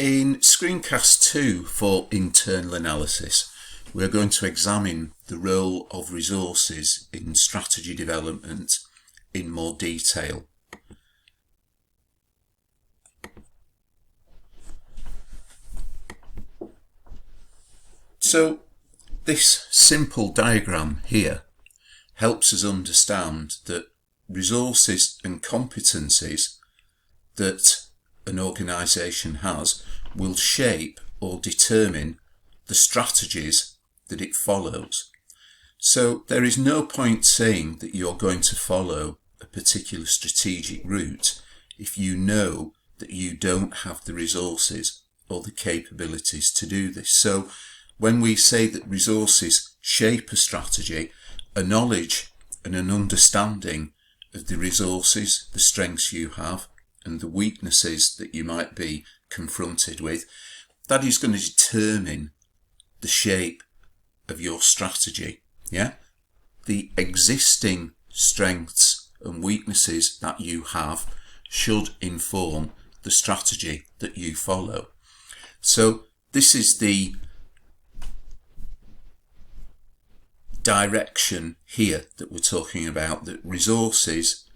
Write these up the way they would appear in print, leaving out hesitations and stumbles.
In screencast 2 for internal analysis, we're going to examine the role of resources in strategy development in more detail. So this simple diagram here helps us understand that resources and competencies that an organisation has will shape or determine the strategies that it follows. So there is no point saying that you're going to follow a particular strategic route if you know that you don't have the resources or the capabilities to do this. So when we say that resources shape a strategy, a knowledge and an understanding of the resources, the strengths you have, and the weaknesses that you might be confronted with, that is going to determine the shape of your strategy. Yeah, the existing strengths and weaknesses that you have should inform the strategy that you follow. So this is the direction here that we're talking about, that resources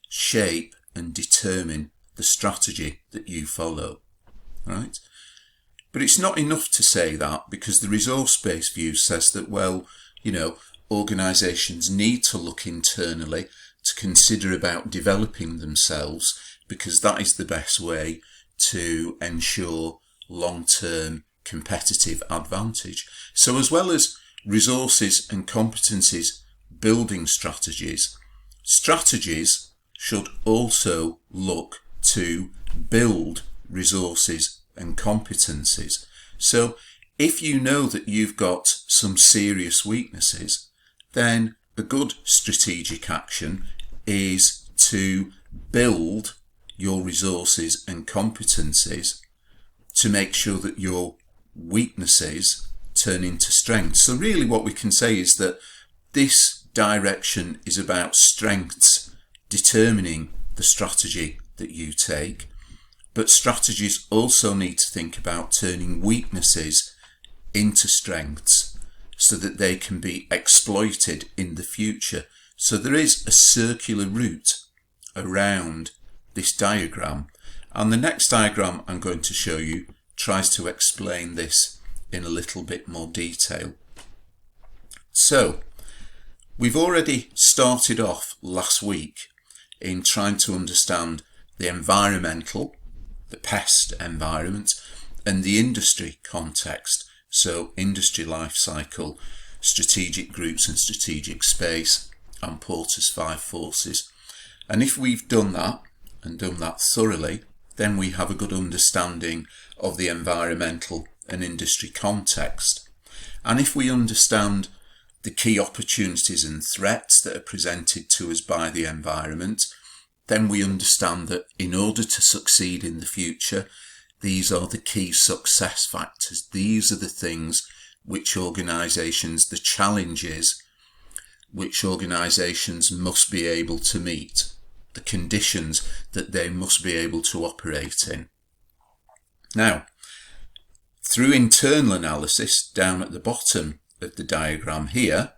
shape and determine the strategy that you follow, right? But it's not enough to say that, because the resource-based view says that, well, you know, organisations need to look internally to consider about developing themselves, because that is the best way to ensure long-term competitive advantage. So as well as resources and competencies building strategies, strategies should also look to build resources and competencies. So if you know that you've got some serious weaknesses, then a good strategic action is to build your resources and competencies to make sure that your weaknesses turn into strengths. So really what we can say is that this direction is about strengths determining the strategy that you take, but strategies also need to think about turning weaknesses into strengths so that they can be exploited in the future. So there is a circular route around this diagram, and the next diagram I'm going to show you tries to explain this in a little bit more detail. So we've already started off last week in trying to understand the environmental, the pest environment, and the industry context. So industry life cycle, strategic groups and strategic space, and Porter's 5 forces. And if we've done that, and done that thoroughly, then we have a good understanding of the environmental and industry context. And if we understand the key opportunities and threats that are presented to us by the environment, then we understand that in order to succeed in the future, these are the key success factors. These are the things which organisations, the challenges which organisations must be able to meet, the conditions that they must be able to operate in. Now, through internal analysis, down at the bottom of the diagram here,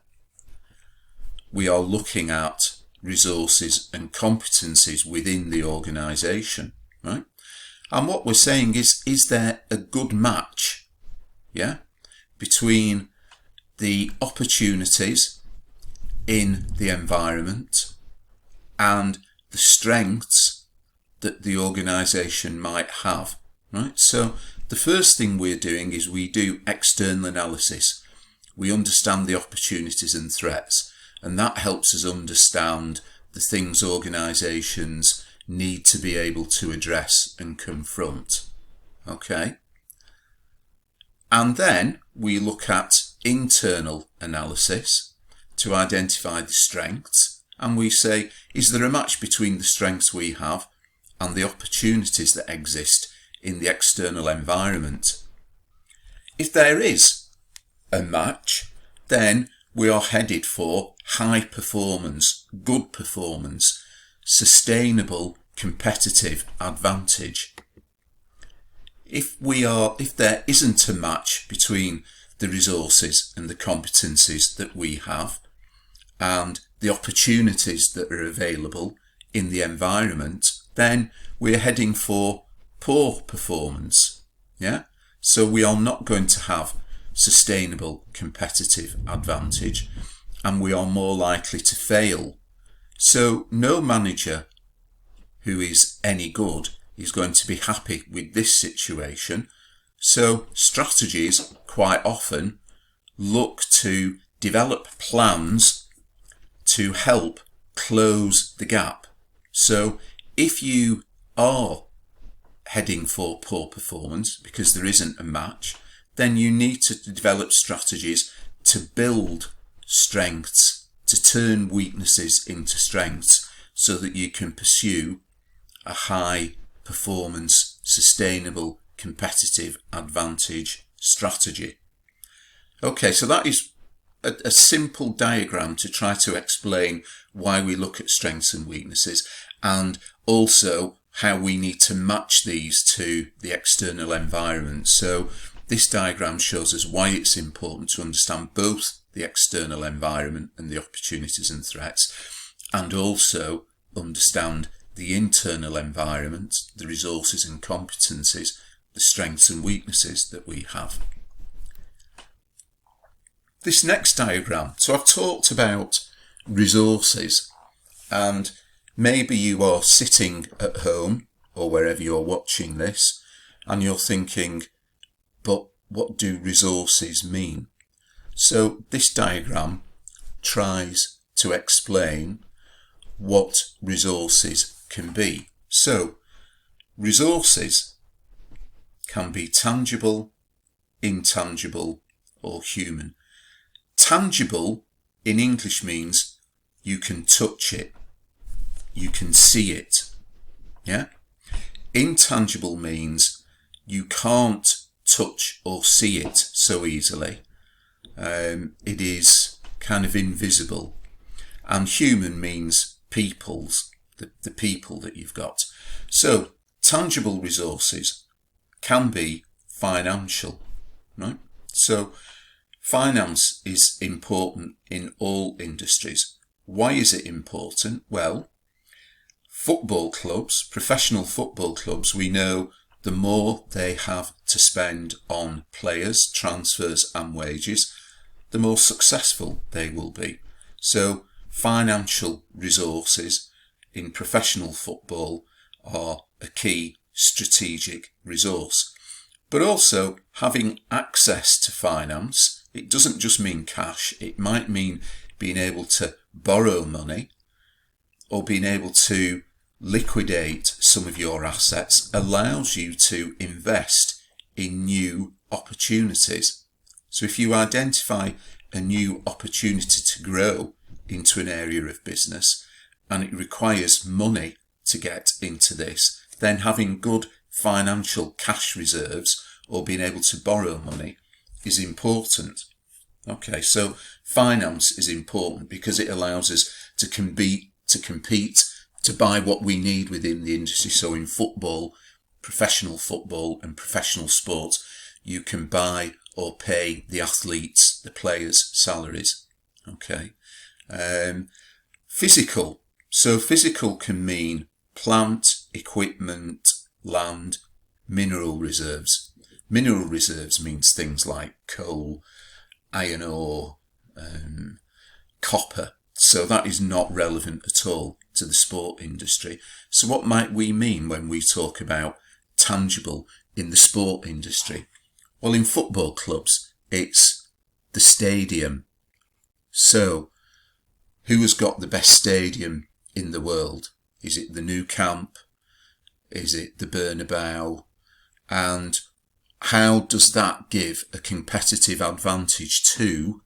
we are looking at resources and competencies within the organisation, right? And what we're saying is there a good match, yeah, between the opportunities in the environment and the strengths that the organisation might have, right? So the first thing we're doing is we do external analysis. We understand the opportunities and threats, and that helps us understand the things organisations need to be able to address and confront. Okay? And then we look at internal analysis to identify the strengths, and we say, is there a match between the strengths we have and the opportunities that exist in the external environment? If there is a match, then we are headed for high performance, good performance, sustainable competitive advantage. if there isn't a match between the resources and the competencies that we have and the opportunities that are available in the environment, then we're heading for poor performance. Yeah? So we are not going to have sustainable competitive advantage, and we are more likely to fail. So no manager who is any good is going to be happy with this situation. So strategies quite often look to develop plans to help close the gap. So if you are heading for poor performance because there isn't a match, then you need to develop strategies to build strengths, to turn weaknesses into strengths, so that you can pursue a high performance, sustainable, competitive advantage strategy. Okay, so that is a simple diagram to try to explain why we look at strengths and weaknesses, and also how we need to match these to the external environment. So this diagram shows us why it's important to understand both the external environment and the opportunities and threats, and also understand the internal environment, the resources and competencies, the strengths and weaknesses that we have. This next diagram, so I've talked about resources, and maybe you are sitting at home or wherever you're watching this and you're thinking, but what do resources mean? So this diagram tries to explain what resources can be. So resources can be tangible, intangible, or human. Tangible in English means you can touch it, you can see it. Yeah? Intangible means you can't touch or see it so easily. It is kind of invisible. And human means peoples, the people that you've got. So tangible resources can be financial, right? So finance is important in all industries. Why is it important? Well, football clubs, professional football clubs, we know the more they have to spend on players, transfers and wages, the more successful they will be. So financial resources in professional football are a key strategic resource. But also having access to finance, it doesn't just mean cash, it might mean being able to borrow money or being able to liquidate some of your assets allows you to invest in new opportunities. So if you identify a new opportunity to grow into an area of business and it requires money to get into this, then having good financial cash reserves or being able to borrow money is important. Okay, so finance is important because it allows us to compete, to buy what we need within the industry. So in football, professional football and professional sports, you can buy or pay the athletes, the players' salaries. Okay. Physical. So physical can mean plant, equipment, land, mineral reserves. Mineral reserves means things like coal, iron ore, copper. So that is not relevant at all to the sport industry. So what might we mean when we talk about tangible in the sport industry? Well, in football clubs, it's the stadium. So who has got the best stadium in the world? Is it the Nou Camp? Is it the Bernabeu? And how does that give a competitive advantage to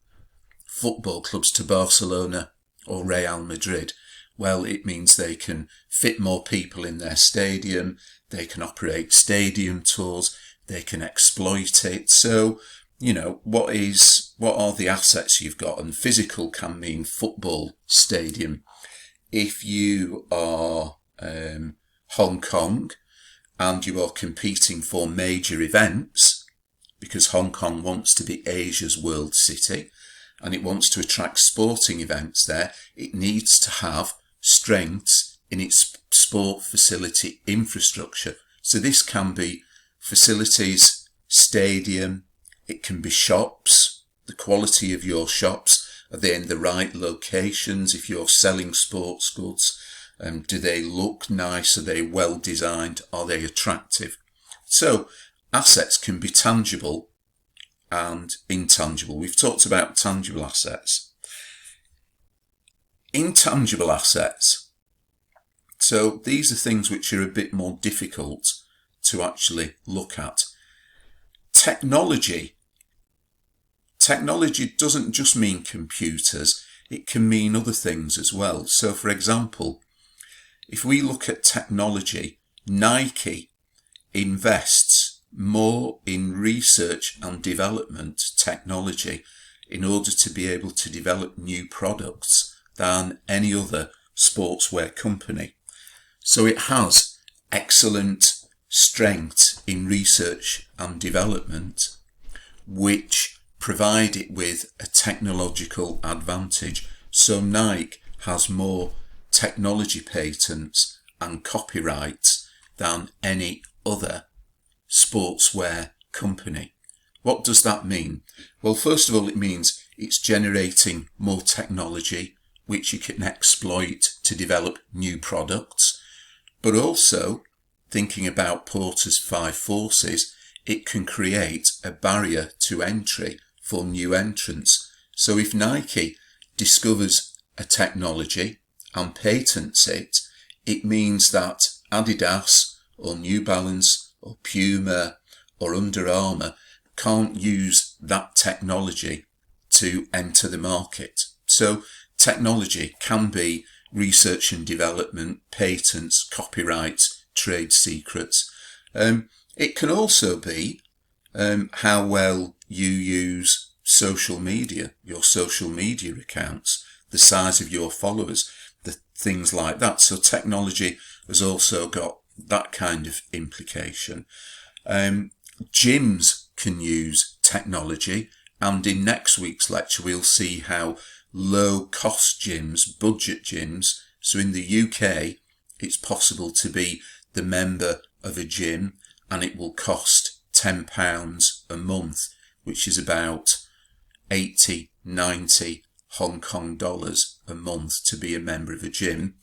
football clubs, to Barcelona or Real Madrid? Well, it means they can fit more people in their stadium, they can operate stadium tours, they can exploit it. So, you know, what are the assets you've got? And physical can mean football stadium. If you are Hong Kong and you are competing for major events, because Hong Kong wants to be Asia's world city and it wants to attract sporting events there, it needs to have strengths in its sport facility infrastructure. So this can be facilities, stadium, it can be shops, the quality of your shops, are they in the right locations? If you're selling sports goods, do they look nice? Are they well designed? Are they attractive? So assets can be tangible and intangible. We've talked about tangible assets. Intangible assets. So these are things which are a bit more difficult to actually look at. Technology doesn't just mean computers, it can mean other things as well. So for example, if we look at technology, Nike invests more in research and development technology in order to be able to develop new products than any other sportswear company. So it has excellent strength in research and development, which provide it with a technological advantage. So Nike has more technology patents and copyrights than any other sportswear company. What does that mean? Well, first of all, it means it's generating more technology which you can exploit to develop new products. But also, thinking about Porter's 5 forces, it can create a barrier to entry for new entrants. So if Nike discovers a technology and patents it, it means that Adidas or New Balance or Puma or Under Armour can't use that technology to enter the market. So technology can be research and development, patents, copyrights, trade secrets. It can also be how well you use social media, your social media accounts, the size of your followers, the things like that. So technology has also got that kind of implication. Gyms can use technology, and in next week's lecture we'll see how low cost gyms, budget gyms, so in the UK it's possible to be the member of a gym and it will cost £10 a month, which is about 80, 90 Hong Kong dollars a month to be a member of a gym.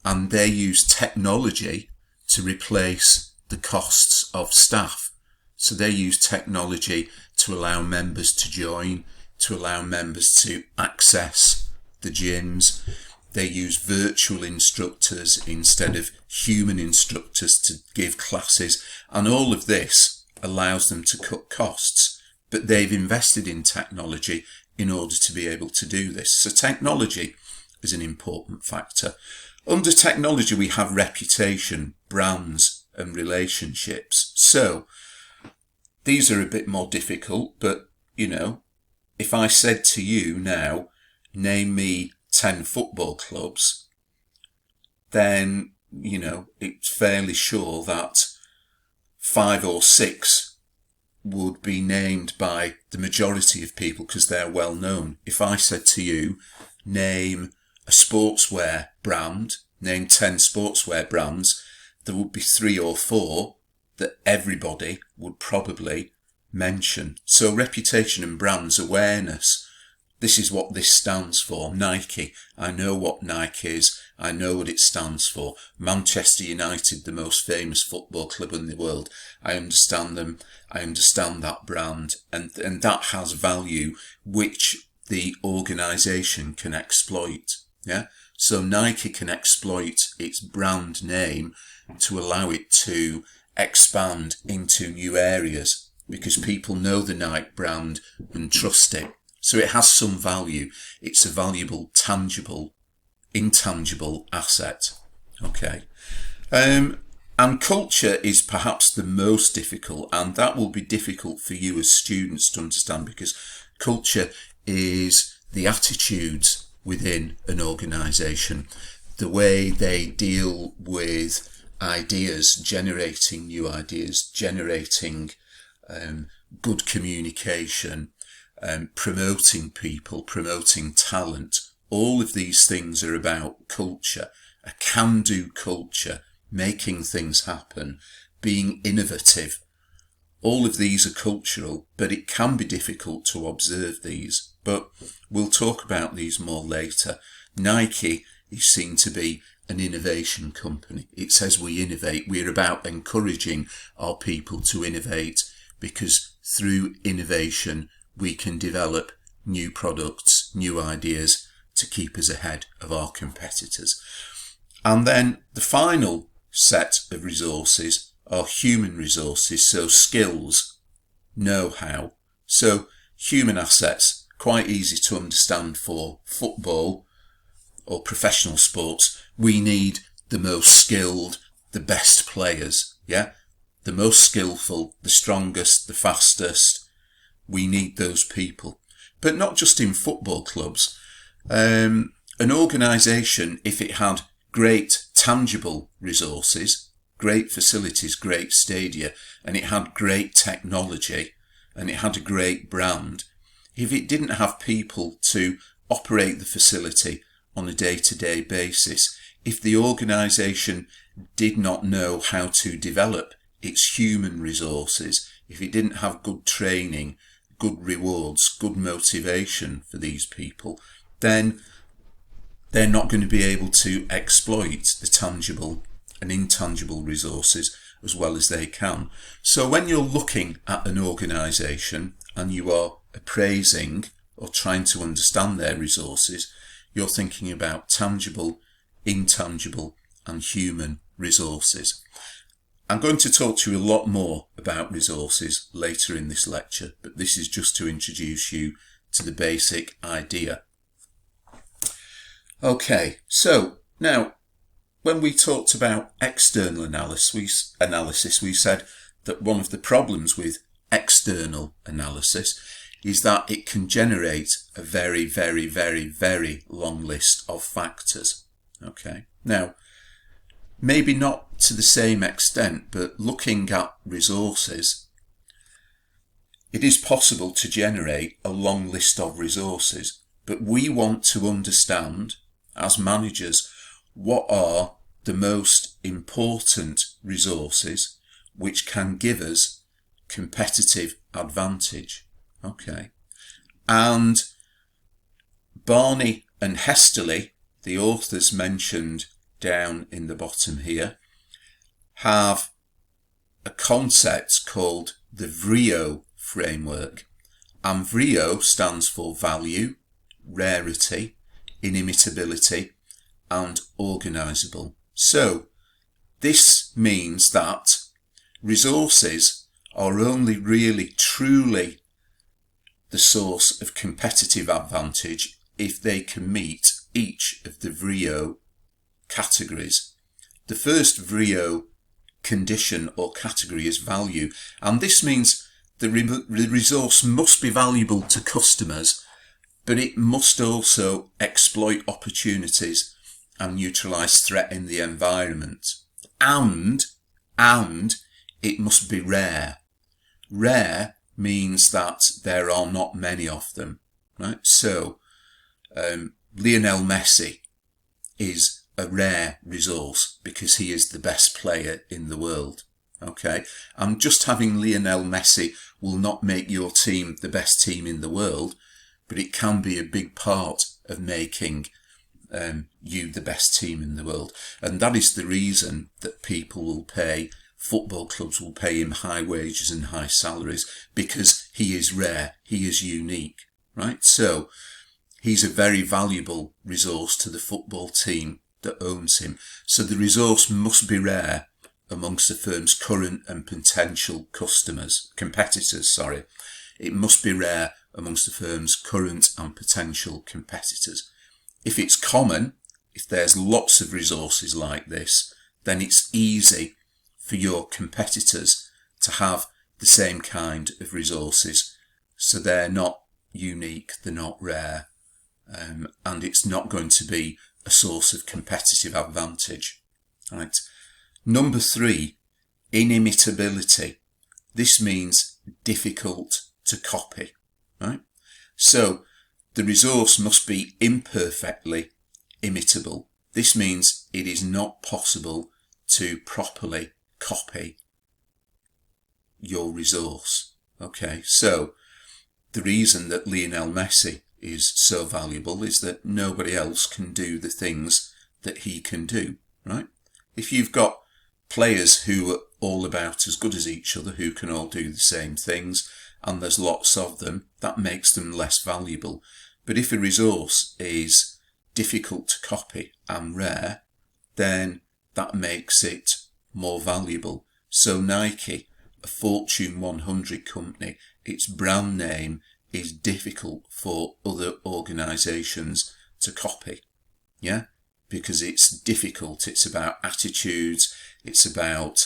And they use technology to replace the costs of staff. So they use technology to allow members to join, to allow members to access the gyms. They use virtual instructors instead of human instructors to give classes. And all of this allows them to cut costs. But they've invested in technology in order to be able to do this. So technology is an important factor. Under technology, we have reputation, brands, and relationships. So these are a bit more difficult, but, you know, if I said to you now, name me 10 football clubs, then, you know, it's fairly sure that 5 or 6 would be named by the majority of people because they're well known. If I said to you, name a sportswear brand, name 10 sportswear brands, there would be 3 or 4 that everybody would probably mention. So reputation and brands awareness, this is what this stands for. Nike, I know what Nike is, I know what it stands for. Manchester United, the most famous football club in the world, I understand them, I understand that brand, and that has value which the organisation can exploit. Yeah, so Nike can exploit its brand name to allow it to expand into new areas because people know the Nike brand and trust it. So it has some value. It's a valuable, tangible, intangible asset. Okay. And culture is perhaps the most difficult, and that will be difficult for you as students to understand because culture is the attitudes within an organisation, the way they deal with ideas, generating new ideas, generating good communication, promoting people, promoting talent. All of these things are about culture, a can-do culture, making things happen, being innovative. All of these are cultural, but it can be difficult to observe these. But we'll talk about these more later. Nike is seen to be an innovation company. It says we innovate. We're about encouraging our people to innovate, because through innovation we can develop new products, new ideas to keep us ahead of our competitors. And then the final set of resources are human resources, so skills, know-how. So human assets, quite easy to understand for football or professional sports. We need the most skilled, the best players, yeah? The most skillful, the strongest, the fastest. We need those people. But not just in football clubs. An organisation, if it had great tangible resources, great facilities, great stadia, and it had great technology, and it had a great brand, if it didn't have people to operate the facility on a day-to-day basis, if the organisation did not know how to develop its human resources, if it didn't have good training, good rewards, good motivation for these people, then they're not going to be able to exploit the tangible and intangible resources as well as they can. So when you're looking at an organisation and you are appraising or trying to understand their resources, you're thinking about tangible, intangible and human resources. I'm going to talk to you a lot more about resources later in this lecture, but this is just to introduce you to the basic idea. Okay, so now when we talked about external analysis, we said that one of the problems with external analysis is that it can generate a very, very, very, very long list of factors. Okay, now maybe not to the same extent, but looking at resources, it is possible to generate a long list of resources, but we want to understand as managers what are the most important resources which can give us competitive advantage. Okay, and Barney and Hesterly, the authors mentioned down in the bottom here, have a concept called the VRIO framework. And VRIO stands for value, rarity, inimitability, and organisable. So this means that resources are only really truly the source of competitive advantage if they can meet each of the VRIO categories. The first VRIO condition or category is value, and this means the resource must be valuable to customers, but it must also exploit opportunities and neutralise threat in the environment, and it must be rare. Rare means that there are not many of them, right? So Lionel Messi is a rare resource because he is the best player in the world. Okay, and just having Lionel Messi will not make your team the best team in the world, but it can be a big part of making you the best team in the world. And that is the reason that people will pay, football clubs will pay him high wages and high salaries, because he is rare, he is unique, right? So he's a very valuable resource to the football team that owns him. So the resource must be rare amongst the firm's current and potential competitors. It must be rare amongst the firm's current and potential competitors. If it's common, if there's lots of resources like this, then it's easy for your competitors to have the same kind of resources. So they're not unique, they're not rare, and it's not going to be a source of competitive advantage, right? Number 3, inimitability. This means difficult to copy, right? So the resource must be imperfectly imitable. This means it is not possible to properly copy your resource. Okay, so the reason that Lionel Messi is so valuable is that nobody else can do the things that he can do, right? If you've got players who are all about as good as each other, who can all do the same things, and there's lots of them, that makes them less valuable. But if a resource is difficult to copy and rare, then that makes it more valuable. So Nike, a Fortune 100 company, its brand name is difficult for other organisations to copy. Yeah? Because it's difficult. It's about attitudes. It's about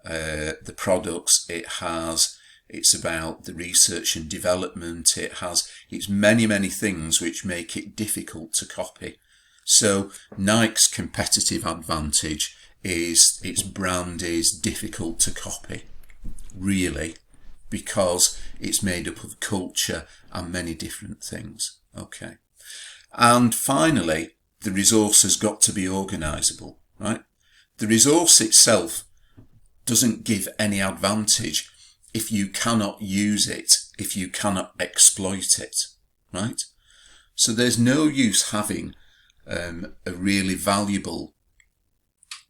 the products it has. It's about the research and development it has. It's many, many things which make it difficult to copy. So Nike's competitive advantage is its brand is difficult to copy, really, because it's made up of culture and many different things. Okay. And finally, the resource has got to be organisable, right? The resource itself doesn't give any advantage if you cannot use it, if you cannot exploit it, right? So there's no use having a really valuable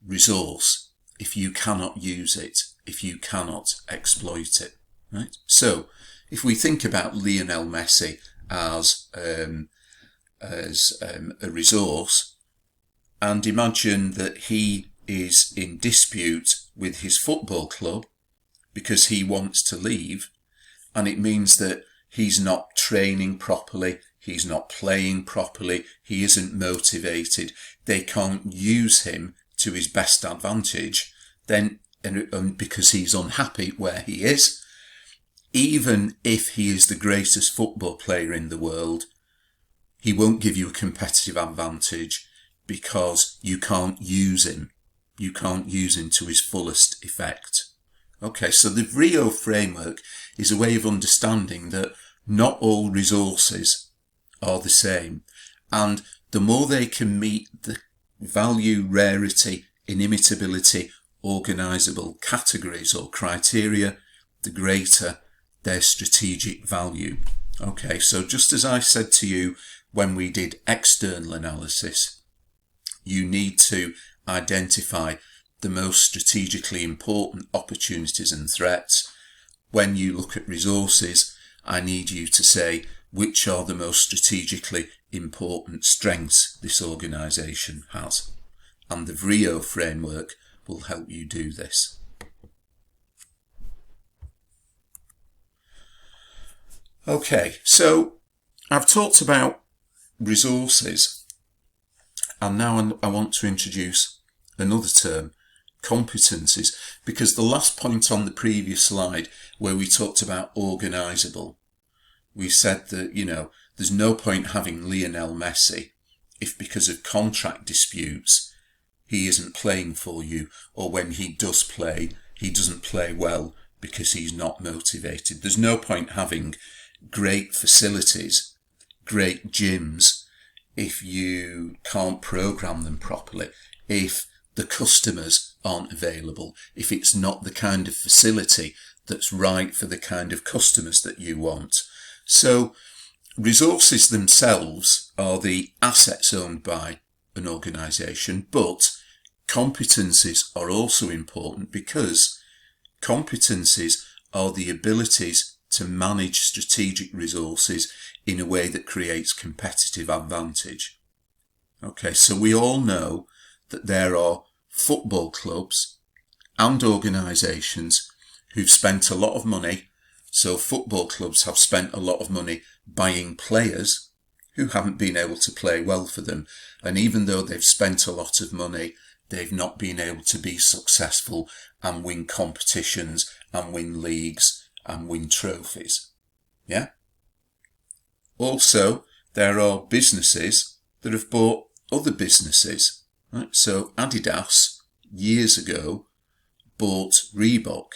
resource if you cannot use it, if you cannot exploit it, right? So if we think about Lionel Messi as a resource, and imagine that he is in dispute with his football club because he wants to leave, and it means that he's not training properly, he's not playing properly, he isn't motivated, they can't use him to his best advantage, then, and because he's unhappy where he is, even if he is the greatest football player in the world, he won't give you a competitive advantage because you can't use him. You can't use him to his fullest effect. Okay, so the VRIO framework is a way of understanding that not all resources are the same. And the more they can meet the value, rarity, inimitability, organisable categories or criteria, the greater their strategic value. Okay, so just as I said to you when we did external analysis, you need to identify the most strategically important opportunities and threats. When you look at resources, I need you to say which are the most strategically important strengths this organisation has. And the VRIO framework will help you do this. Okay, so I've talked about resources, and now I want to introduce another term, competencies, because the last point on the previous slide where we talked about organisable, we said that, there's no point having Lionel Messi if because of contract disputes he isn't playing for you, or when he does play, he doesn't play well because he's not motivated. There's no point having great facilities, great gyms, if you can't program them properly, if the customers aren't available, if it's not the kind of facility that's right for the kind of customers that you want. So resources themselves are the assets owned by an organisation, but competencies are also important because competencies are the abilities to manage strategic resources in a way that creates competitive advantage. Okay, so we all know that there are football clubs and organisations who've spent a lot of money. So football clubs have spent a lot of money buying players who haven't been able to play well for them. And even though they've spent a lot of money, they've not been able to be successful and win competitions and win leagues and win trophies. Yeah? Also, there are businesses that have bought other businesses. Right? So Adidas, years ago, bought Reebok,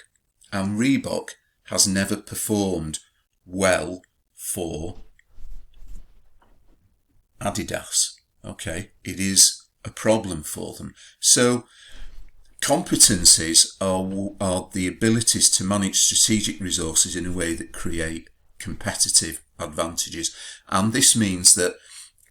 and Reebok has never performed well for Adidas. Okay, it is a problem for them. So competencies are the abilities to manage strategic resources in a way that create competitive advantages. And this means that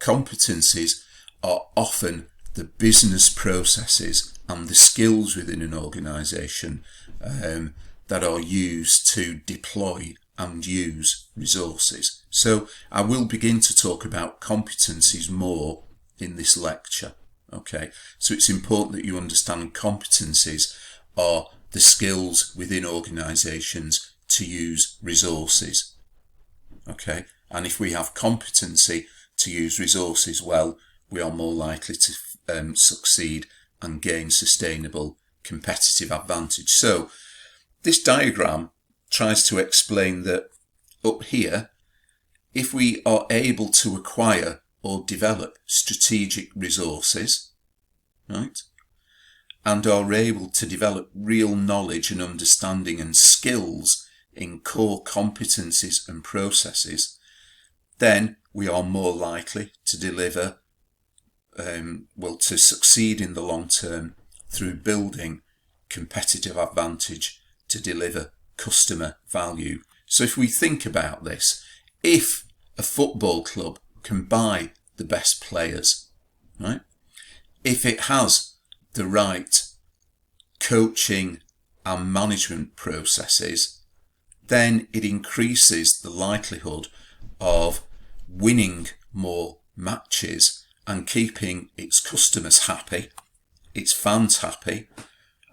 competencies are often the business processes and the skills within an organisation that are used to deploy and use resources. So I will begin to talk about competencies more in this lecture. Okay, so it's important that you understand competencies are the skills within organisations to use resources. Okay, and if we have competency to use resources well, we are more likely to succeed and gain sustainable competitive advantage. So this diagram tries to explain that up here, if we are able to acquire or develop strategic resources, right, and are able to develop real knowledge and understanding and skills in core competencies and processes, then we are more likely to deliver, to succeed in the long term through building competitive advantage to deliver customer value. So if we think about this, if a football club can buy the best players, right? If it has the right coaching and management processes, then it increases the likelihood of winning more matches and keeping its customers happy, its fans happy,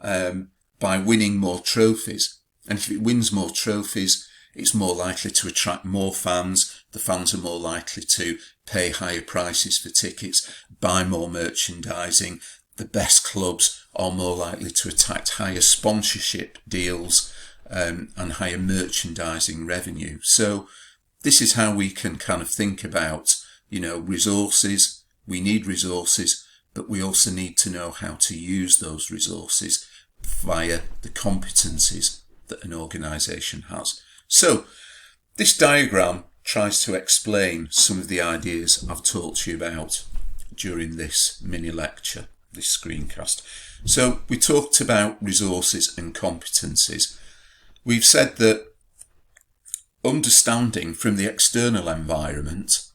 by winning more trophies. And if it wins more trophies, it's more likely to attract more fans. The fans are more likely to pay higher prices for tickets, buy more merchandising. The best clubs are more likely to attract higher sponsorship deals and higher merchandising revenue. So this is how we can kind of think about, resources. We need resources, but we also need to know how to use those resources via the competencies that an organisation has. So this diagram tries to explain some of the ideas I've talked to you about during this mini lecture, this screencast. So we talked about resources and competencies. We've said that understanding from the external environment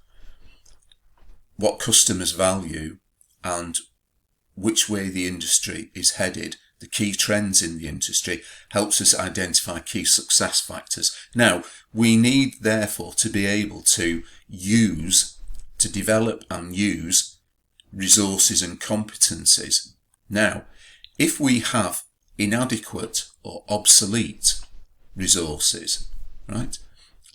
what customers value and which way the industry is headed, the key trends in the industry, helps us identify key success factors. Now, we need therefore to be able to develop and use resources and competencies. Now, if we have inadequate or obsolete resources, right,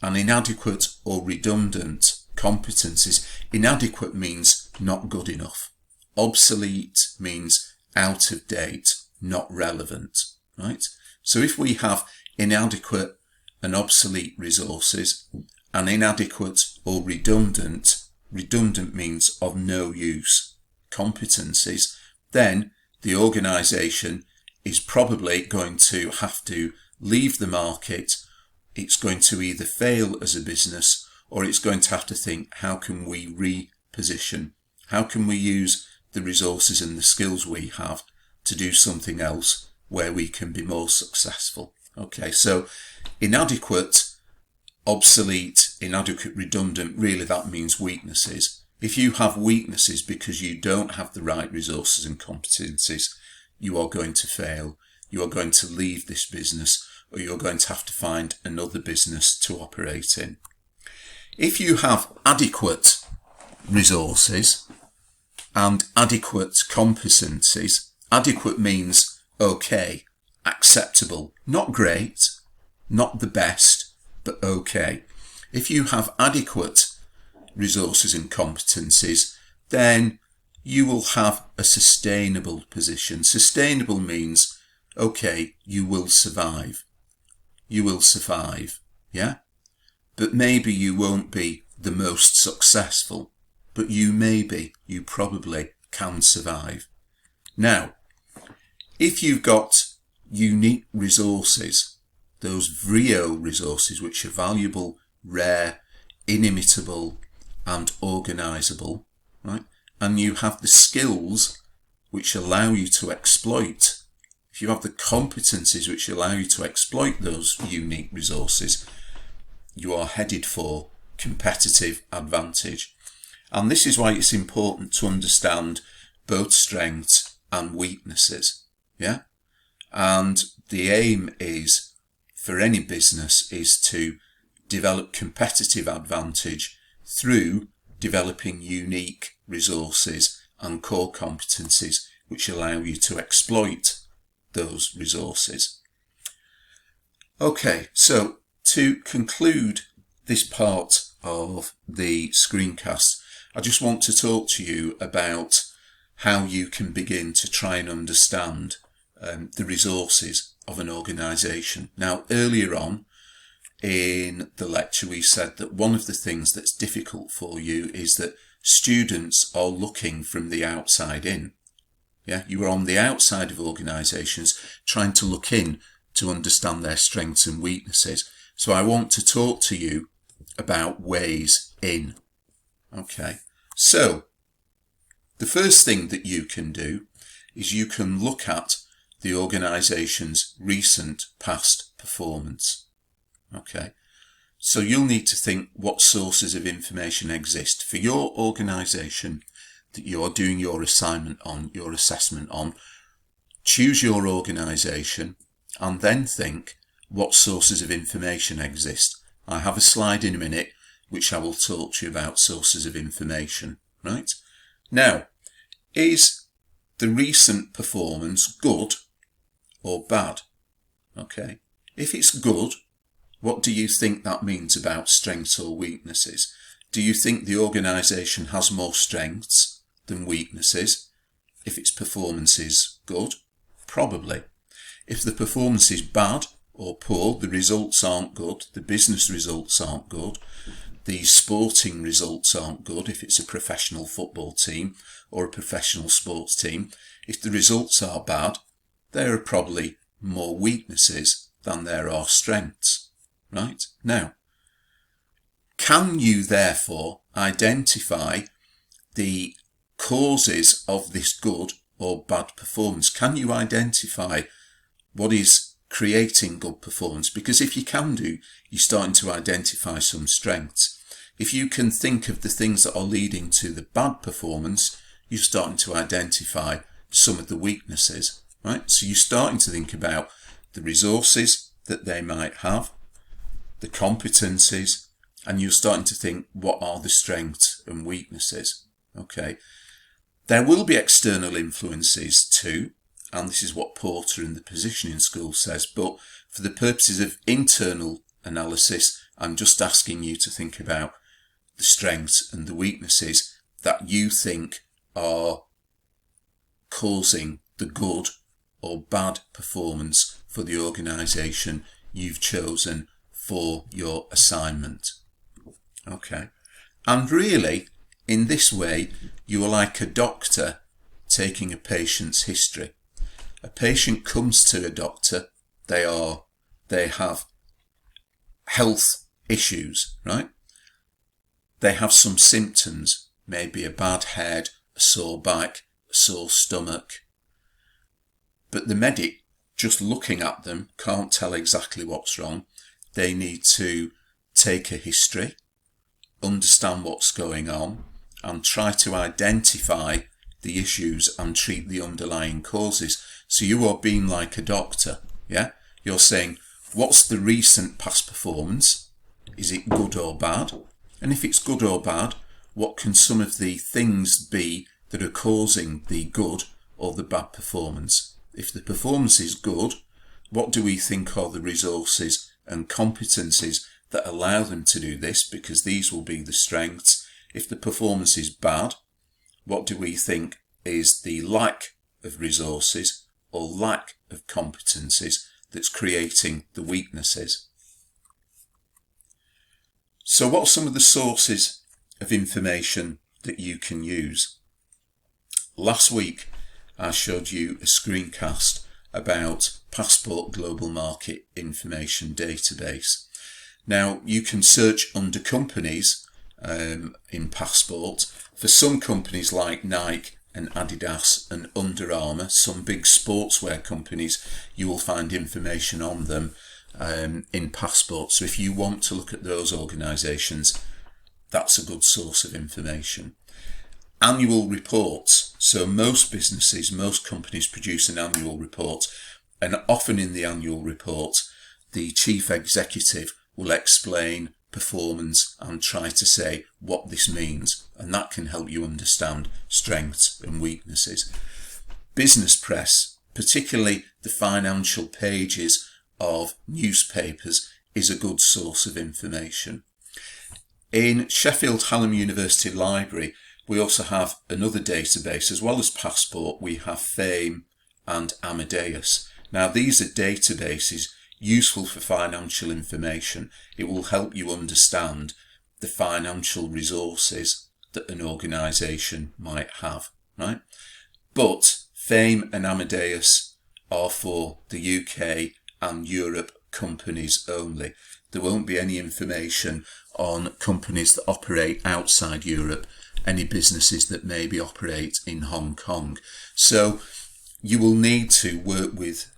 and inadequate or redundant competencies, inadequate means not good enough. Obsolete means out of date, not relevant, right? So if we have inadequate and obsolete resources and inadequate or redundant means of no use competencies, then the organisation is probably going to have to leave the market. It's going to either fail as a business or it's going to have to think, how can we reposition? How can we use the resources and the skills we have to do something else where we can be more successful? Okay, so inadequate, obsolete, inadequate, redundant, really that means weaknesses. If you have weaknesses because you don't have the right resources and competencies, you are going to fail. You are going to leave this business, or you're going to have to find another business to operate in. If you have adequate resources and adequate competencies, adequate means okay, acceptable, not great, not the best, but okay. If you have adequate resources and competencies, then you will have a sustainable position. Sustainable means, okay, you will survive. You will survive, yeah? But maybe you won't be the most successful, but you probably can survive. Now, if you've got unique resources, those VRIO resources, which are valuable, rare, inimitable, and organisable, right? And you have the skills which allow you to exploit. If you have the competencies which allow you to exploit those unique resources, you are headed for competitive advantage. And this is why it's important to understand both strengths and weaknesses. Yeah. And the aim is, for any business, is to develop competitive advantage through developing unique resources and core competencies which allow you to exploit those resources. Okay, so to conclude this part of the screencast, I just want to talk to you about how you can begin to try and understand the resources of an organisation. Now, earlier on in the lecture, we said that one of the things that's difficult for you is that students are looking from the outside in. Yeah, you are on the outside of organisations trying to look in to understand their strengths and weaknesses. So I want to talk to you about ways in. Okay, so the first thing that you can do is you can look at the organisation's recent past performance. Okay, so you'll need to think what sources of information exist for your organisation that you are doing your assignment on, your assessment on. Choose your organisation and then think what sources of information exist. I have a slide in a minute which I will talk to you about sources of information, right? Now, is the recent performance good or bad? Okay, if it's good, what do you think that means about strengths or weaknesses? Do you think the organisation has more strengths than weaknesses? If its performance is good, probably. If the performance is bad or poor, the results aren't good, the business results aren't good, the sporting results aren't good, if it's a professional football team or a professional sports team, if the results are bad, there are probably more weaknesses than there are strengths, right? Now, can you therefore identify the causes of this good or bad performance? Can you identify what is creating good performance? Because if you can do, you're starting to identify some strengths. If you can think of the things that are leading to the bad performance, you're starting to identify some of the weaknesses, right? So you're starting to think about the resources that they might have, the competencies, and you're starting to think, what are the strengths and weaknesses? Okay. There will be external influences too, and this is what Porter in the Positioning School says, but for the purposes of internal analysis, I'm just asking you to think about the strengths and the weaknesses that you think are causing the good or bad performance for the organisation you've chosen for your assignment. Okay. And really, in this way, you are like a doctor taking a patient's history. A patient comes to a doctor, they have health issues, right? They have some symptoms, maybe a bad head, a sore back, a sore stomach. But the medic, just looking at them, can't tell exactly what's wrong. They need to take a history, understand what's going on, and try to identify the issues and treat the underlying causes. So you are being like a doctor, yeah? You're saying, what's the recent past performance? Is it good or bad? And if it's good or bad, what can some of the things be that are causing the good or the bad performance? If the performance is good, what do we think are the resources and competencies that allow them to do this? Because these will be the strengths. If the performance is bad, what do we think is the lack of resources or lack of competencies that's creating the weaknesses? So what are some of the sources of information that you can use? Last week, I showed you a screencast about Passport Global Market Information Database. Now, you can search under companies in Passport. For some companies like Nike and Adidas and Under Armour, some big sportswear companies, you will find information on them in Passport. So if you want to look at those organisations, that's a good source of information. Annual reports. So most businesses, most companies produce an annual report, and often in the annual report, the chief executive will explain performance and try to say what this means, and that can help you understand strengths and weaknesses. Business press, particularly the financial pages of newspapers, is a good source of information. In Sheffield Hallam University Library, we also have another database. As well as Passport, we have Fame and Amadeus. Now, these are databases useful for financial information. It will help you understand the financial resources that an organisation might have, right? But Fame and Amadeus are for the UK and Europe companies only. There won't be any information on companies that operate outside Europe, any businesses that maybe operate in Hong Kong. So you will need to work with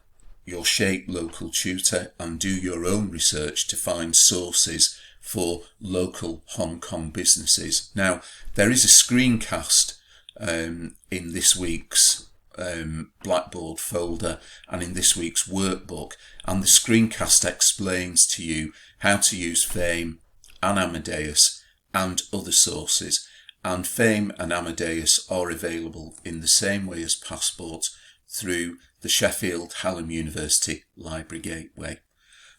your SHAPE local tutor and do your own research to find sources for local Hong Kong businesses. Now, there is a screencast in this week's Blackboard folder and in this week's workbook, and the screencast explains to you how to use Fame and Amadeus and other sources. And Fame and Amadeus are available in the same way as Passport through the Sheffield Hallam University Library Gateway.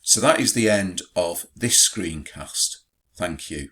So that is the end of this screencast. Thank you.